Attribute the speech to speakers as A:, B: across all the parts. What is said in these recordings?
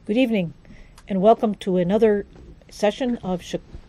A: Good evening, and welcome to another session of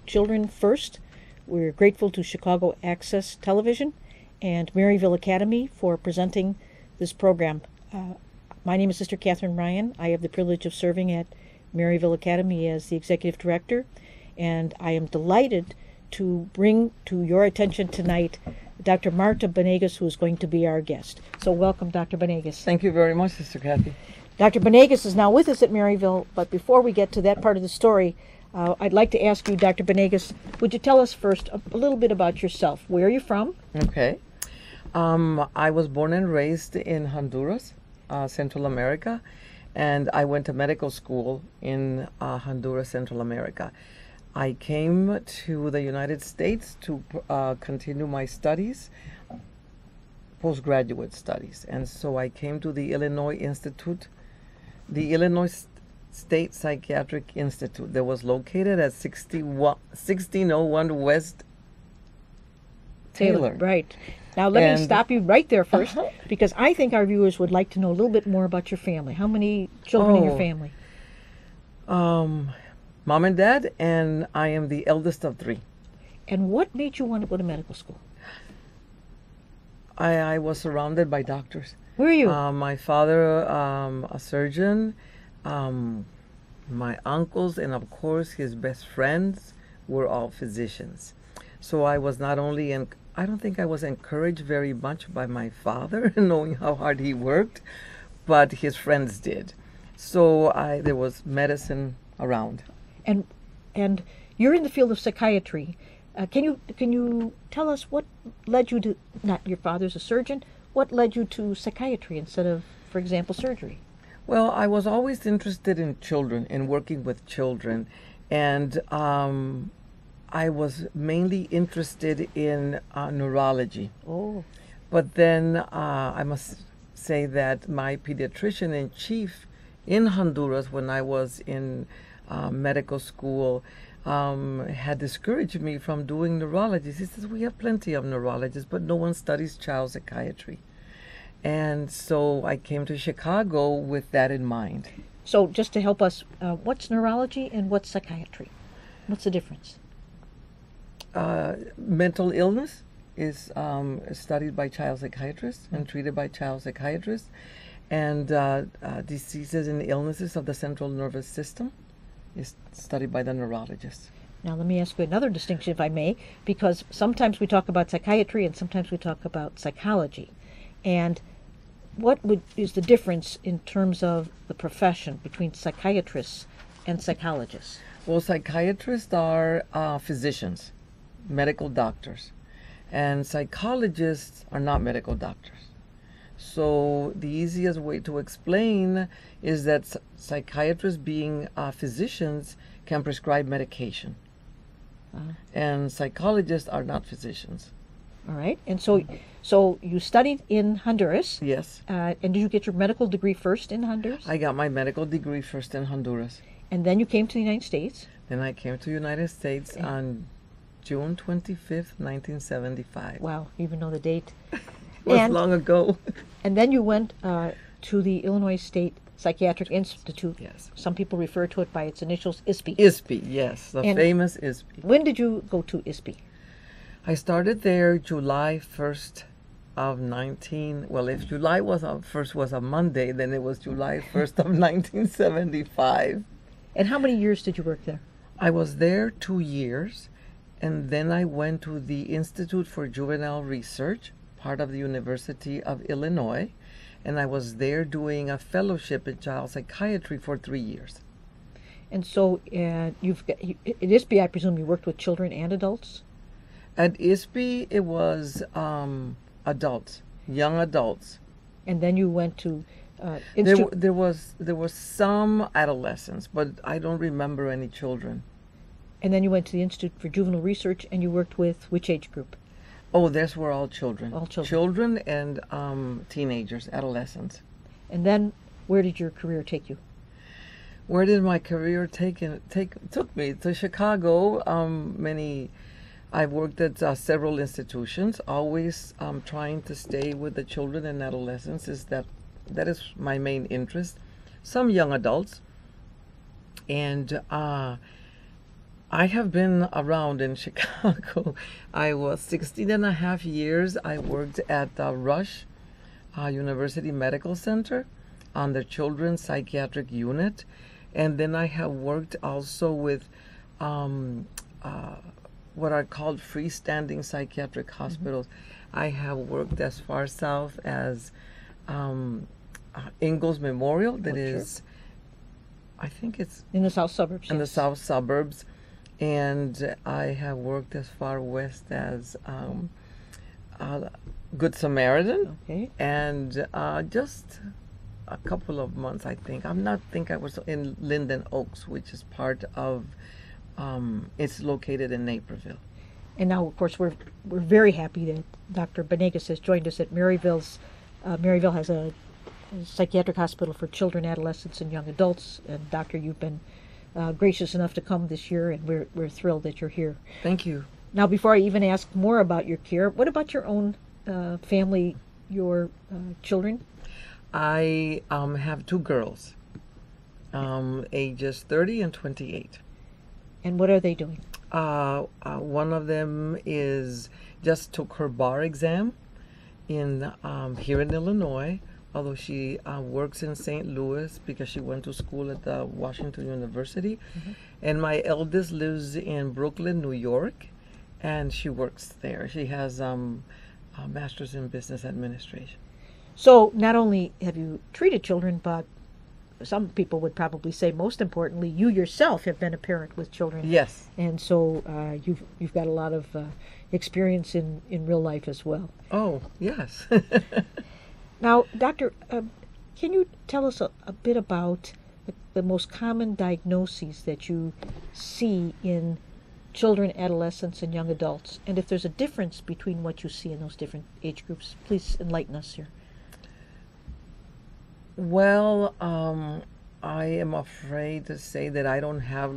A: Children First. We're grateful to Chicago Access Television and Maryville Academy for presenting this program. My name is Sister Catherine Ryan. I have the privilege of serving at Maryville Academy as the Executive Director, and I am delighted to bring to your attention tonight Dr. Marta Banegas, who is going to be our guest. So welcome, Dr. Banegas.
B: Thank you very much, Sister Kathy.
A: Dr. Banegas is now with us at Maryville, but before we get to that part of the story, I'd like to ask you, Dr. Banegas, would you tell us first a little bit about yourself? Where are you from?
B: Okay. I was born and raised in Honduras, Central America, and I went to medical school in Honduras, Central America. I came to the United States to continue my studies, postgraduate studies, and so I came to the Illinois Institute, the Illinois State Psychiatric Institute that was located at 1601 West Taylor.
A: Right. Now let me stop you right there first, because I think our viewers would like to know a little bit more about your family. How many children in your family?
B: Mom and dad, and I am the eldest of three.
A: And what made you want to go to medical school?
B: I was surrounded by doctors.
A: Where are you?
B: My father, a surgeon, my uncles, and of course his best friends were all physicians. So I was not only I don't think I was encouraged very much by my father, knowing how hard he worked, but his friends did. So there was medicine around.
A: And you're in the field of psychiatry. Can you tell us what led you to, not your father's a surgeon, what led you to psychiatry instead of, for example, surgery?
B: Well, I was always interested in children and working with children, and I was mainly interested in neurology.
A: Oh.
B: But then I must say that my pediatrician in chief in Honduras, when I was in medical school, had discouraged me from doing neurology. He says, we have plenty of neurologists, but no one studies child psychiatry. And so I came to Chicago with that in mind.
A: So just to help us, what's neurology and what's psychiatry? What's the difference?
B: Mental illness is studied by child psychiatrists and treated by child psychiatrists. And diseases and illnesses of the central nervous system is studied by the neurologist.
A: Now let me ask you another distinction, if I may, because sometimes we talk about psychiatry and sometimes we talk about psychology. And what is the difference in terms of the profession between psychiatrists and psychologists?
B: Well, psychiatrists are physicians, medical doctors, and psychologists are not medical doctors. So the easiest way to explain is that psychiatrists, being physicians, can prescribe medication. And psychologists are not physicians.
A: All right. And so you studied in Honduras.
B: Yes.
A: And did you get your medical degree first in Honduras?
B: I got my medical degree first in Honduras.
A: And then you came to the United States?
B: Then I came to the United States on June 25th, 1975.
A: Wow, you even know the date.
B: It was long ago.
A: And then you went to the Illinois State Psychiatric Institute.
B: Yes.
A: Some people refer to it by its initials, ISPI.
B: ISPI, yes, the famous ISPI.
A: When did you go to ISPI?
B: I started there July 1st of if July first was a Monday, then it was July 1st of 1975.
A: And how many years did you work there?
B: I was there 2 years, and then I went to the Institute for Juvenile Research, part of the University of Illinois, and I was there doing a fellowship in child psychiatry for 3 years.
A: And so at ISPI, I presume you worked with children and adults?
B: At ISPI, it was adults, young adults.
A: And then you went to
B: there was some adolescents, but I don't remember any children.
A: And then you went to the Institute for Juvenile Research, and you worked with which age group?
B: Oh, those were all children.
A: All children.
B: Children and teenagers, adolescents.
A: And then where did your career take you?
B: Where did my career took me? To Chicago. I've worked at several institutions, always trying to stay with the children and adolescents. That is my main interest. Some young adults, And I have been around in Chicago. I was 16 and a half years. I worked at Rush University Medical Center on the children's psychiatric unit. And then I have worked also with what are called freestanding psychiatric hospitals. I have worked as far south as Ingalls Memorial, that is, I think it's
A: in the south suburbs.
B: in the south suburbs. And I have worked as far west as Good Samaritan.
A: Okay.
B: And just a couple of months, I think. I was in Linden Oaks, which is part of, it's located in Naperville.
A: And now, of course, we're very happy that Dr. Banegas has joined us at Maryville's. Maryville has a psychiatric hospital for children, adolescents, and young adults. And Doctor, you've been gracious enough to come this year, and we're thrilled that you're here.
B: Thank you.
A: Now, before I even ask more about your care, what about your own family, your children?
B: I have two girls, ages 30 and 28.
A: And what are they doing?
B: One of them just took her bar exam in here in Illinois, although she works in St. Louis because she went to school at the Washington University. And my eldest lives in Brooklyn, New York, and she works there. She has a master's in business administration.
A: So not only have you treated children, but some people would probably say most importantly, you yourself have been a parent with children.
B: Yes.
A: And so you've got a lot of experience in real life as well.
B: Oh, yes.
A: Now, Doctor, can you tell us a bit about the most common diagnoses that you see in children, adolescents, and young adults? And if there's a difference between what you see in those different age groups, please enlighten us here.
B: Well, I am afraid to say that I don't have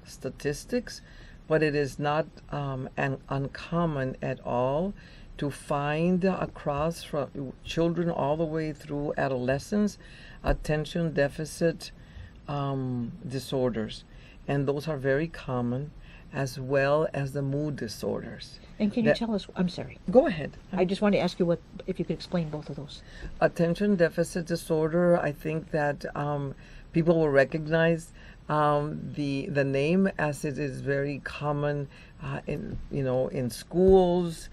B: statistics, but it is not uncommon at all to find across from children all the way through adolescence attention deficit disorders, and those are very common, as well as the mood disorders.
A: And can you tell us, I'm sorry.
B: Go ahead.
A: I just want to ask you if you could explain both of those.
B: Attention deficit disorder, I think that people will recognize the name, as it is very common in schools,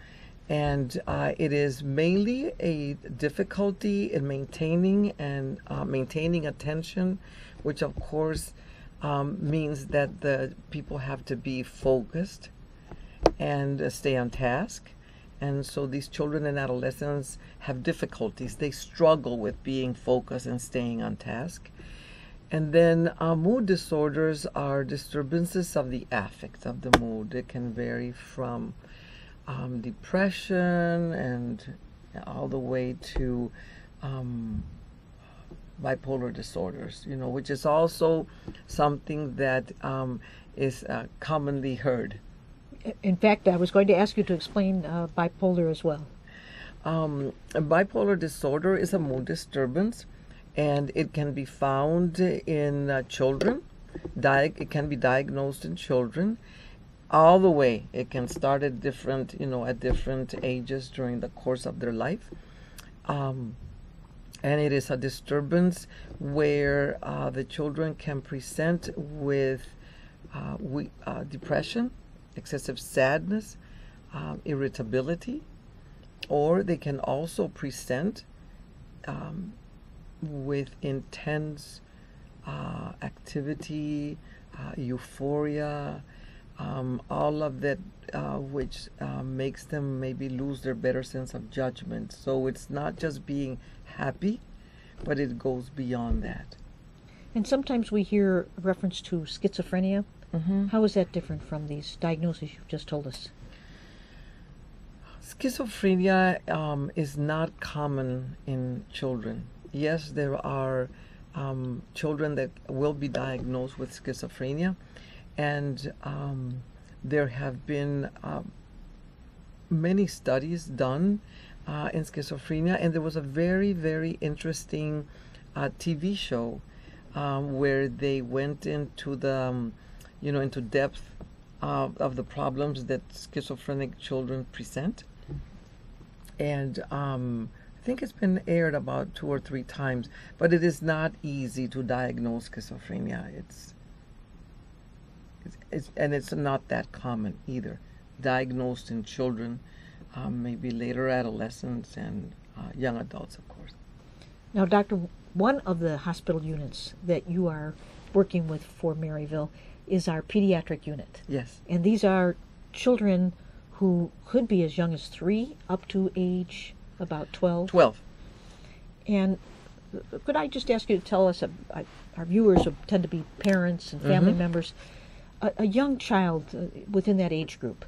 B: and it is mainly a difficulty in maintaining attention, which of course means that the people have to be focused and stay on task. And so these children and adolescents have difficulties. They struggle with being focused and staying on task. And then mood disorders are disturbances of the affect of the mood. It can vary from depression and all the way to bipolar disorders, which is also something that is commonly heard.
A: In fact, I was going to ask you to explain bipolar as well.
B: A bipolar disorder is a mood disturbance, and it can be found in children. It can be diagnosed in children. All the way, it can start at different ages during the course of their life. And it is a disturbance where the children can present with depression, excessive sadness, irritability, or they can also present with intense activity, euphoria, all of that, which makes them maybe lose their better sense of judgment. So it's not just being happy, but it goes beyond that.
A: And sometimes we hear reference to schizophrenia. How is that different from these diagnoses you've just told us?
B: Schizophrenia is not common in children. Yes, there are children that will be diagnosed with schizophrenia, and there have been many studies done in schizophrenia, and there was a very, very interesting TV show where they went into the, into depth of the problems that schizophrenic children present. And I think it's been aired about 2 or 3 times, but it is not easy to diagnose schizophrenia. And it's not that common either. Diagnosed in children, maybe later adolescents and young adults, of course.
A: Now, Doctor, one of the hospital units that you are working with for Maryville is our pediatric unit.
B: Yes.
A: And these are children who could be as young as 3 up to age about 12.
B: 12.
A: And could I just ask you to tell us, our viewers tend to be parents and family members, a young child within that age group,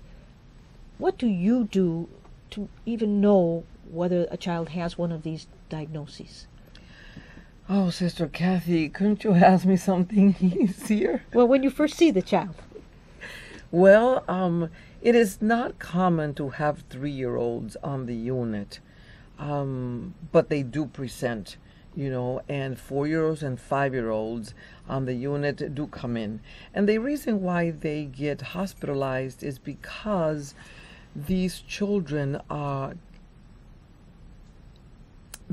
A: what do you do to even know whether a child has one of these diagnoses?
B: Oh, Sister Kathy, couldn't you ask me something easier?
A: Well, when you first see the child.
B: Well, it is not common to have 3-year-olds on the unit, but they do present, and 4-year-olds and 5-year-olds on the unit do come in. And the reason why they get hospitalized is because these children are,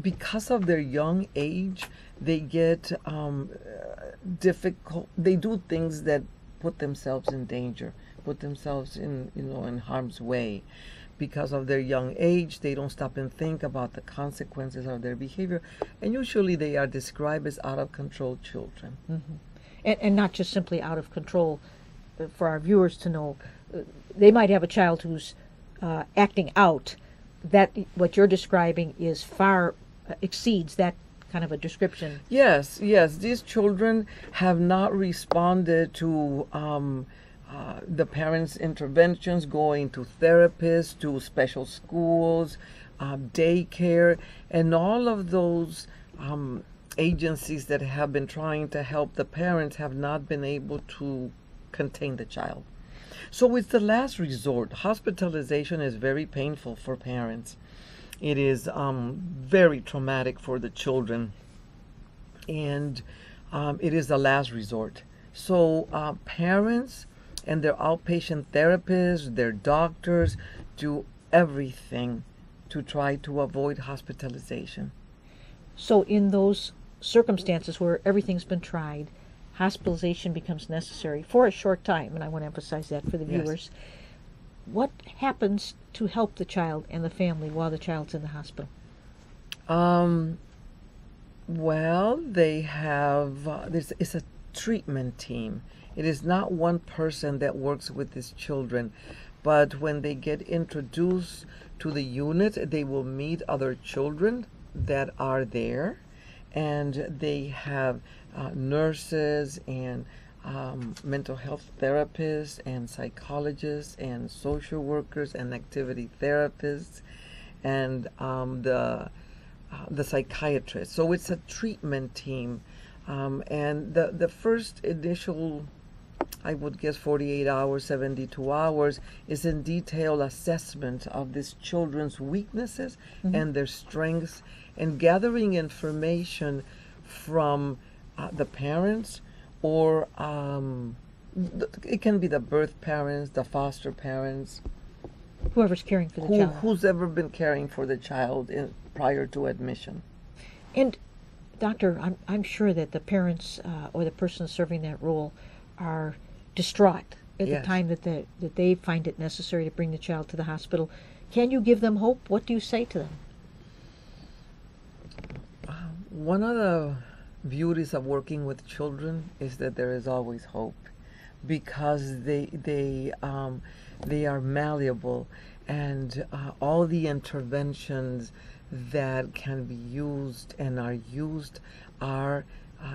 B: because of their young age, they get difficult. They do things that put themselves in danger, put themselves in harm's way. Because of their young age, they don't stop and think about the consequences of their behavior, and usually they are described as out of control children.
A: And not just simply out of control. For our viewers to know, they might have a child who's acting out. That what you're describing is far exceeds that kind of a description.
B: Yes. These children have not responded to the parents' interventions, going to therapists, to special schools, daycare, and all of those agencies that have been trying to help the parents have not been able to contain the child. So it's the last resort. Hospitalization is very painful for parents. It is very traumatic for the children, and it is the last resort. So parents and their outpatient therapists, their doctors, do everything to try to avoid hospitalization.
A: So in those circumstances where everything's been tried, hospitalization becomes necessary for a short time, and I want to emphasize that for the viewers. Yes. What happens to help the child and the family while the child's in the hospital?
B: Well, they have, it's a treatment team. It is not one person that works with these children, but when they get introduced to the unit, they will meet other children that are there, and they have nurses and mental health therapists and psychologists and social workers and activity therapists and the psychiatrist. So it's a treatment team, and the first initial, I would guess 48 hours, 72 hours, is in detailed assessment of these children's weaknesses and their strengths, and gathering information from the parents, or it can be the birth parents, the foster parents,
A: whoever's caring for the child.
B: Who's ever been caring for the child prior to admission.
A: And Doctor, I'm sure that the parents or the person serving that role are distraught at the time that they find it necessary to bring the child to the hospital. Can you give them hope? What do you say to them?
B: One of the beauties of working with children is that there is always hope, because they are malleable, and all the interventions that can be used and are used are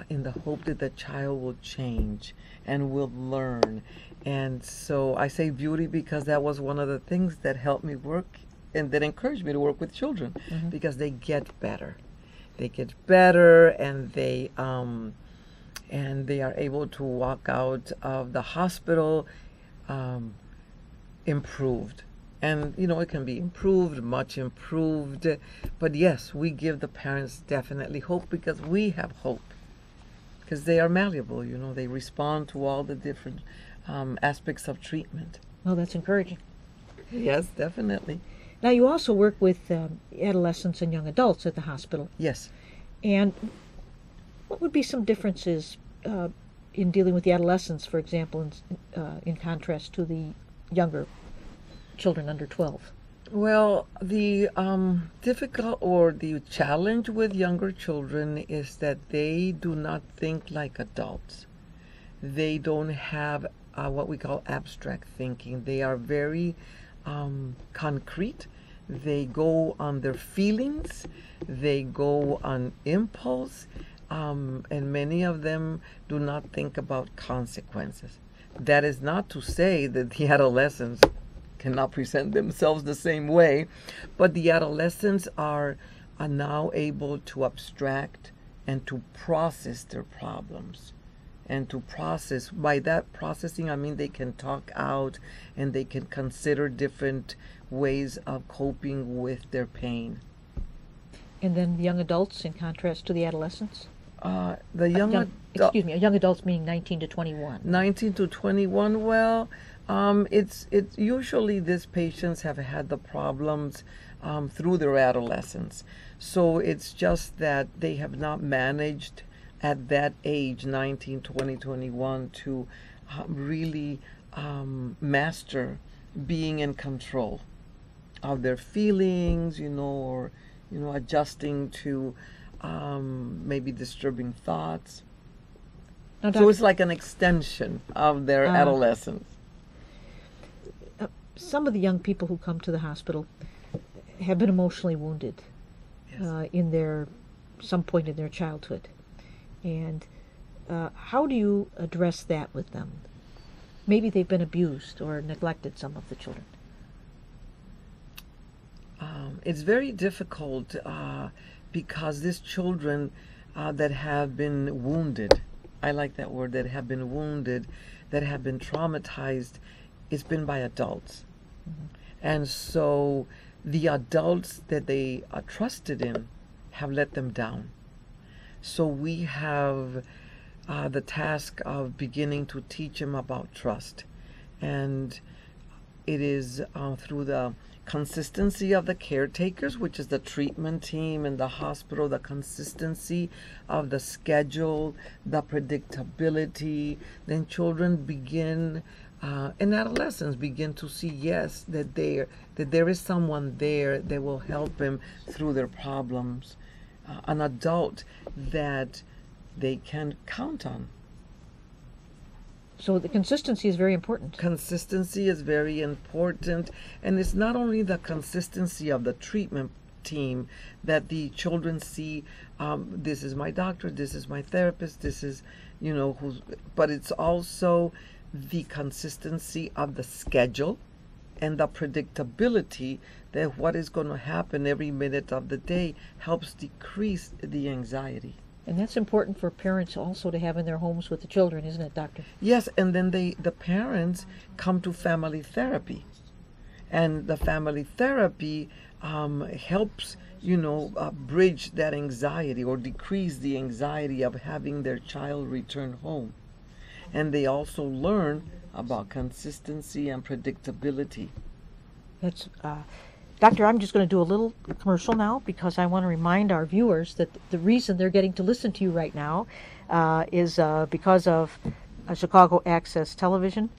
B: in the hope that the child will change and will learn. And so I say beauty because that was one of the things that helped me work and that encouraged me to work with children, because they get better. They get better, and they are able to walk out of the hospital improved. And, it can be improved, much improved. But yes, we give the parents definitely hope, because we have hope. because they are malleable. They respond to all the different aspects of treatment.
A: Well, that's encouraging.
B: Yes, definitely.
A: Now, you also work with adolescents and young adults at the hospital.
B: Yes.
A: And what would be some differences in dealing with the adolescents, for example, in contrast to the younger children under 12?
B: Well, the difficult or the challenge with younger children is that they do not think like adults. They don't have what we call abstract thinking. They are very concrete. They go on their feelings. They go on impulse. And many of them do not think about consequences. That is not to say that the adolescents cannot present themselves the same way, but the adolescents are now able to abstract and to process their problems. And to process, by that processing, I mean they can talk out and they can consider different ways of coping with their pain.
A: And then the young adults, in contrast to the adolescents?
B: Young
A: adults meaning 19 to 21.
B: 19 to 21, well, it's usually these patients have had the problems through their adolescence. So it's just that they have not managed at that age, 19, 20, 21, to really master being in control of their feelings, or adjusting to maybe disturbing thoughts.
A: Now,
B: so it's like an extension of their adolescence.
A: Some of the young people who come to the hospital have been emotionally wounded. Yes. In some point in their childhood. And how do you address that with them? Maybe they've been abused or neglected, some of the children.
B: It's very difficult because these children that have been wounded, I like that word, that have been wounded, that have been traumatized, it's been by adults. Mm-hmm. And so the adults that they are trusted in have let them down. So we have the task of beginning to teach them about trust. And it is through the consistency of the caretakers, which is the treatment team in the hospital, the consistency of the schedule, the predictability. Then children begin, and adolescents begin to see, yes, that there is someone there that will help them through their problems. An adult that they can count on.
A: So the consistency is very important.
B: Consistency is very important, and it's not only the consistency of the treatment team that the children see, this is my doctor, this is my therapist, this is, but it's also the consistency of the schedule and the predictability that what is going to happen every minute of the day helps decrease the anxiety.
A: And that's important for parents also to have in their homes with the children, isn't it, Doctor?
B: Yes, and then the parents come to family therapy. And the family therapy helps, bridge that anxiety or decrease the anxiety of having their child return home. And they also learn about consistency and predictability.
A: That's Doctor, I'm just going to do a little commercial now because I want to remind our viewers that the reason they're getting to listen to you right now is because of Chicago Access Television.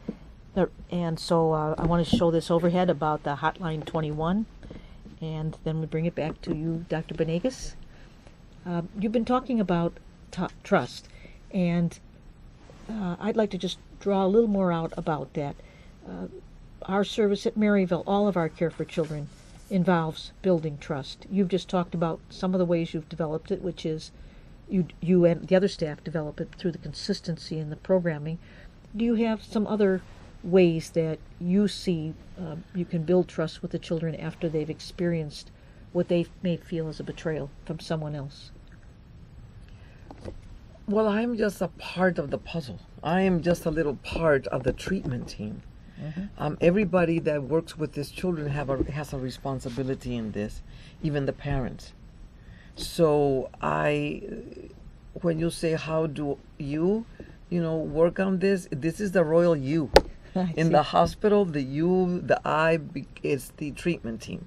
A: And so I want to show this overhead about the Hotline 21, and then we bring it back to you, Dr. Banegas. You've been talking about trust, and I'd like to just draw a little more out about that. Our service at Maryville, all of our care for children, involves building trust. You've just talked about some of the ways you've developed it, which is you and the other staff develop it through the consistency in the programming. Do you have some other ways that you see you can build trust with the children after they've experienced what they may feel as a betrayal from someone else?
B: Well, I'm just a part of the puzzle. I am just a little part of the treatment team. Mm-hmm. Everybody that works with these children has a responsibility in this, even the parents. So when you say how do you, work on this, this is the royal you. In the hospital, the you, the is the treatment team.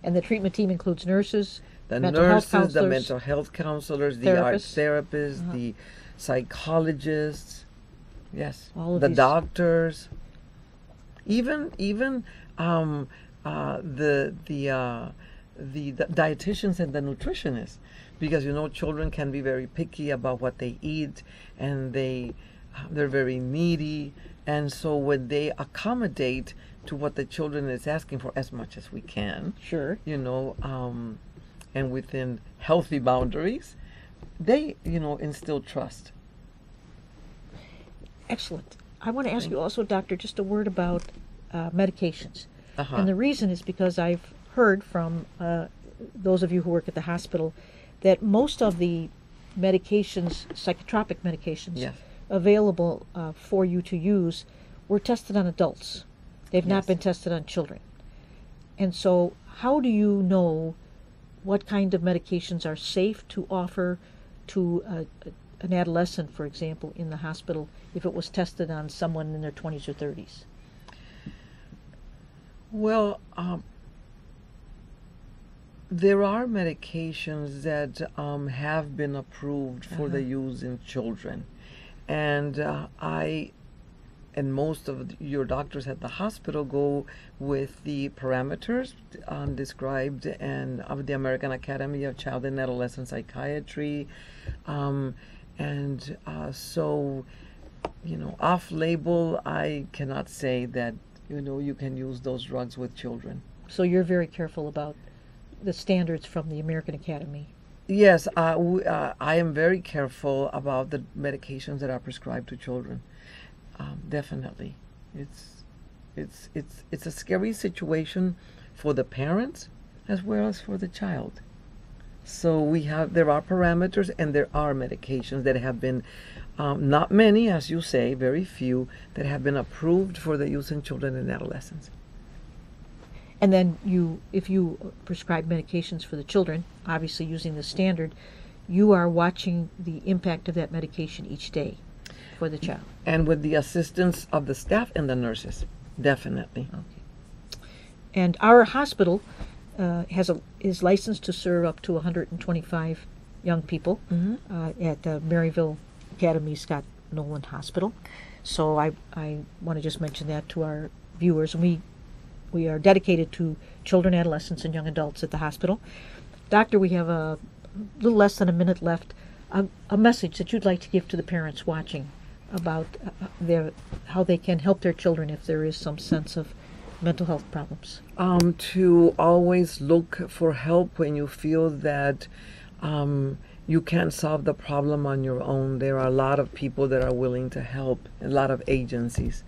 A: And the treatment team includes nurses,
B: The
A: mental health
B: nurses, the
A: counselors,
B: mental health counselors, the art therapists, the psychologists, yes,
A: all of
B: the
A: these.
B: doctors, even the dietitians and the nutritionists, because children can be very picky about what they eat, and they're very needy, and so when they accommodate to what the children is asking for as much as we can,
A: Sure.
B: and within healthy boundaries, they instill trust.
A: Excellent. I want to ask you also, Doctor, just a word about medications. And the reason is because I've heard from those of you who work at the hospital that most of the medications, psychotropic medications,
B: Yes.
A: available for you to use were tested on adults. They've not
B: Yes.
A: been tested on children. And so how do you know what kind of medications are safe to offer to an adolescent, for example, in the hospital if it was tested on someone in their 20s or 30s?
B: Well, there are medications that have been approved for the use in children, and and most of your doctors at the hospital go with the parameters described of the American Academy of Child and Adolescent Psychiatry, so off-label, I cannot say that you can use those drugs with children.
A: So you're very careful about the standards from the American Academy.
B: Yes, I am very careful about the medications that are prescribed to children. Definitely, it's a scary situation for the parents as well as for the child. So there are parameters, and there are medications that have been, not many, as you say, very few, that have been approved for the use in children and adolescents.
A: And then if you prescribe medications for the children, obviously using the standard, you are watching the impact of that medication each day for the child.
B: And with the assistance of the staff and the nurses, definitely.
A: Okay. And our hospital is licensed to serve up to 125 young people at Maryville Scott Nolan Hospital. So I want to just mention that to our viewers. We are dedicated to children, adolescents, and young adults at the hospital. Doctor, we have a little less than a minute left. A message that you'd like to give to the parents watching about how they can help their children if there is some sense of mental health problems.
B: To always look for help when you feel that you can't solve the problem on your own. There are a lot of people that are willing to help, a lot of agencies.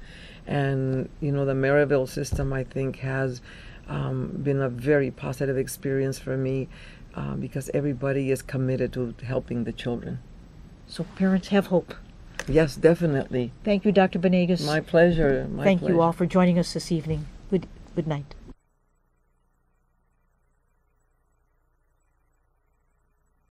B: And, the Maryville system, I think, has been a very positive experience for me because everybody is committed to helping the children.
A: So parents have hope.
B: Yes, definitely.
A: Thank you, Dr. Banegas.
B: My pleasure.
A: Thank you all for joining us this evening. Good night.